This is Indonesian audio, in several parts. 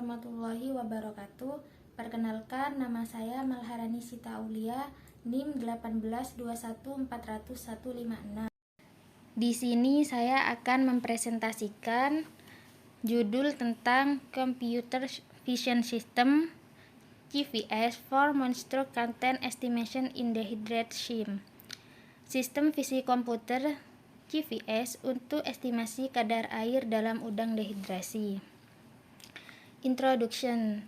warahmatullahi wabarakatuh. Perkenalkan, nama saya Malharani Sita Aulia, NIM 182140156. Di sini saya akan mempresentasikan judul tentang Computer Vision System (CVS) for Moisture Content Estimation in Dehydrated Shrimp. Sistem visi komputer CVS untuk estimasi kadar air dalam udang dehidrasi. Introduction.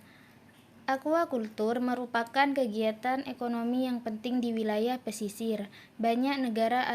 Aquaculture merupakan kegiatan ekonomi yang penting di wilayah pesisir. Banyak negara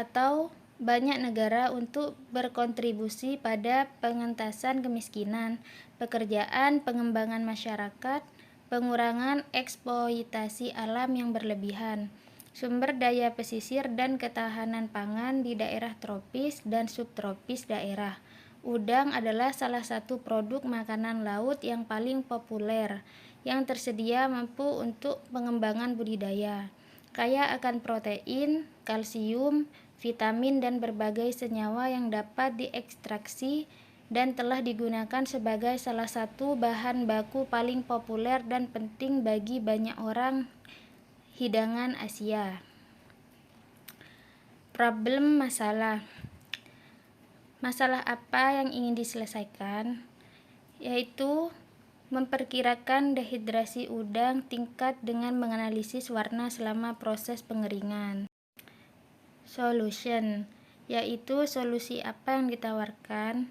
untuk berkontribusi pada pengentasan kemiskinan, pekerjaan, pengembangan masyarakat, pengurangan eksploitasi alam yang berlebihan, sumber daya pesisir dan ketahanan pangan di daerah tropis dan subtropis daerah. Udang adalah salah satu produk makanan laut yang paling populer, yang tersedia mampu untuk pengembangan budidaya, kaya akan protein, kalsium, vitamin, dan berbagai senyawa yang dapat diekstraksi dan telah digunakan sebagai salah satu bahan baku paling populer dan penting bagi banyak orang hidangan Asia. Problem masalah. Masalah apa yang ingin diselesaikan? Yaitu memperkirakan dehidrasi udang tingkat dengan menganalisis warna selama proses pengeringan. Solution, yaitu solusi apa yang ditawarkan,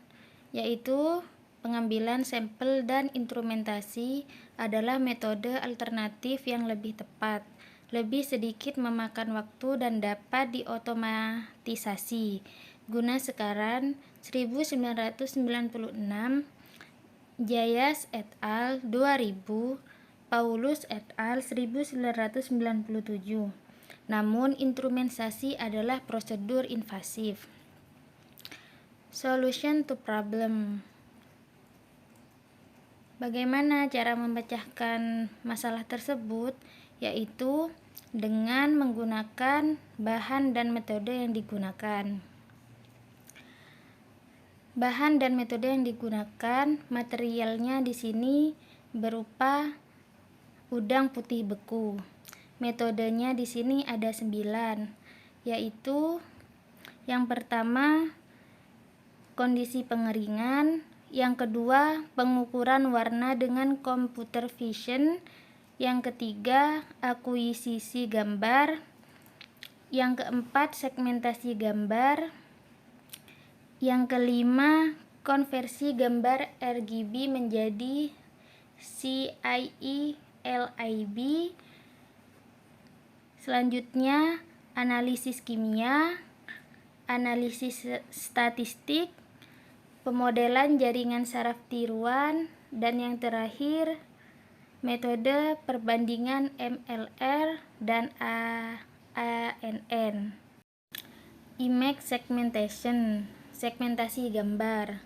yaitu pengambilan sampel dan instrumentasi adalah metode alternatif yang lebih tepat, lebih sedikit memakan waktu dan dapat diotomatisasi. Guna sekarang 1996, Jayas et al. 2000, Paulus et al. 1997. Namun, instrumentasi adalah prosedur invasif. Solution to problem. Bagaimana cara memecahkan masalah tersebut? Yaitu dengan menggunakan bahan dan metode yang digunakan. Bahan dan metode yang digunakan, materialnya di sini berupa udang putih beku. Metodenya di sini ada 9, yaitu yang pertama kondisi pengeringan, yang kedua pengukuran warna dengan computer vision, yang ketiga akuisisi gambar, yang keempat segmentasi gambar, yang kelima konversi gambar RGB menjadi CIE/LIB. Selanjutnya analisis kimia, analisis statistik, pemodelan jaringan saraf tiruan, dan yang terakhir metode perbandingan MLR dan ANN. Image segmentation, segmentasi gambar.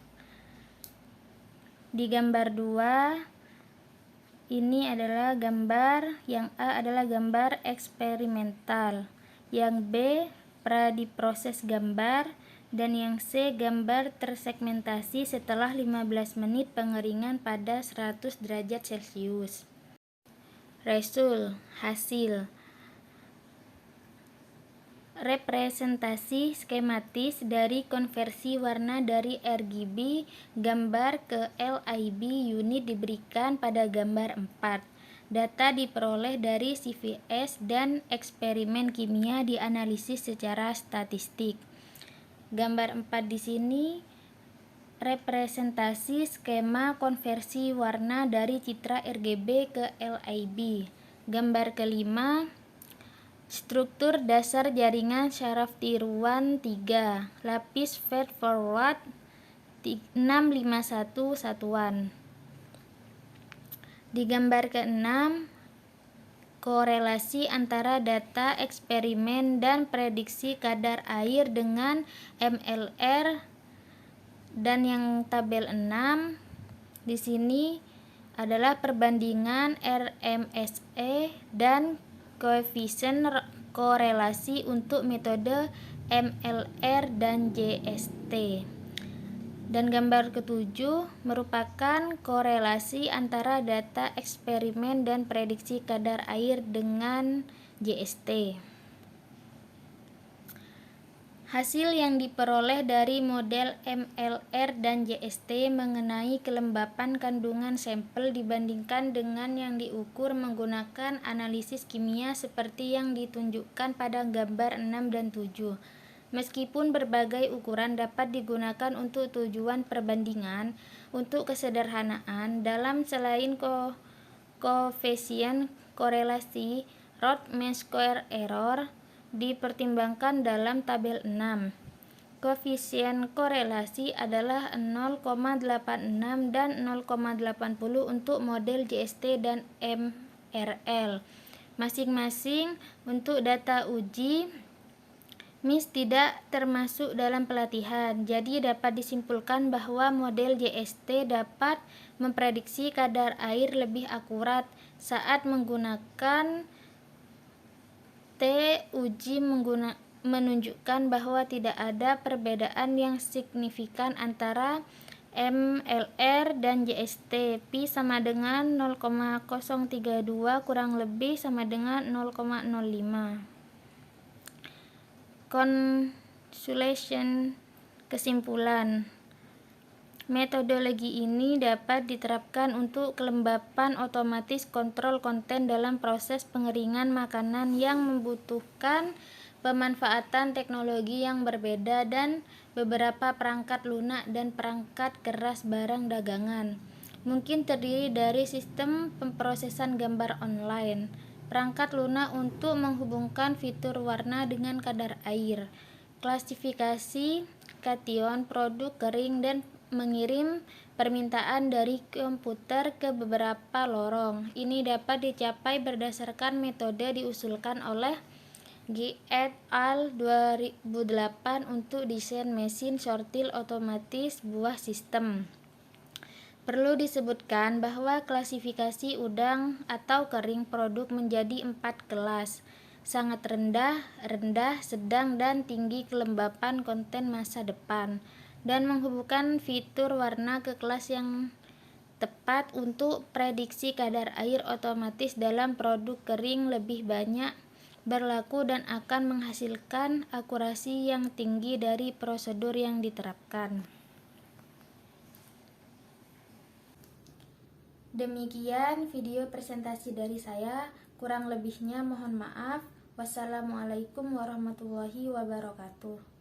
Di gambar 2 ini adalah gambar, yang A adalah gambar eksperimental, yang B pradiproses gambar, dan yang C gambar tersegmentasi setelah 15 menit pengeringan pada 100 derajat Celcius. Hasil representasi skematis dari konversi warna dari RGB gambar ke LIB unit diberikan pada gambar 4. Data diperoleh dari CVS dan eksperimen kimia dianalisis secara statistik. Gambar 4 di sini representasi skema konversi warna dari citra RGB ke LIB. Gambar kelima struktur dasar jaringan saraf tiruan 3, lapis feed forward 651 satuan. Di gambar ke-6, korelasi antara data eksperimen dan prediksi kadar air dengan MLR, dan yang tabel 6 di sini adalah perbandingan RMSE dan koefisien korelasi untuk metode MLR dan JST. Dan gambar ketujuh merupakan korelasi antara data eksperimen dan prediksi kadar air dengan JST. Hasil yang diperoleh dari model MLR dan JST mengenai kelembapan kandungan sampel dibandingkan dengan yang diukur menggunakan analisis kimia seperti yang ditunjukkan pada gambar 6 dan 7. Meskipun berbagai ukuran dapat digunakan untuk tujuan perbandingan, untuk kesederhanaan, dalam selain koefisien korelasi, root mean square error dipertimbangkan dalam tabel 6. Koefisien korelasi adalah 0,86 dan 0,80 untuk model JST dan MRL. Masing-masing untuk data uji MIS tidak termasuk dalam pelatihan, jadi dapat disimpulkan bahwa model JST dapat memprediksi kadar air lebih akurat saat menggunakan uji menunjukkan bahwa tidak ada perbedaan yang signifikan antara MLR dan JST. Pi sama dengan 0,032 kurang lebih sama dengan 0,05. Consolation kesimpulan. Metodologi ini dapat diterapkan untuk kelembapan otomatis kontrol konten dalam proses pengeringan makanan yang membutuhkan pemanfaatan teknologi yang berbeda dan beberapa perangkat lunak dan perangkat keras barang dagangan. Mungkin terdiri dari sistem pemrosesan gambar online, perangkat lunak untuk menghubungkan fitur warna dengan kadar air, klasifikasi kation produk kering, dan mengirim permintaan dari komputer ke beberapa lorong. Ini dapat dicapai berdasarkan metode diusulkan oleh G et al. 2008 untuk desain mesin sortir otomatis buah sistem. Perlu disebutkan bahwa klasifikasi udang atau kering produk menjadi 4 kelas: sangat rendah, rendah, sedang, dan tinggi kelembapan konten masa depan, dan menghubungkan fitur warna ke kelas yang tepat untuk prediksi kadar air otomatis dalam produk kering lebih banyak berlaku dan akan menghasilkan akurasi yang tinggi dari prosedur yang diterapkan. Demikian video presentasi dari saya, kurang lebihnya mohon maaf. Wassalamualaikum warahmatullahi wabarakatuh.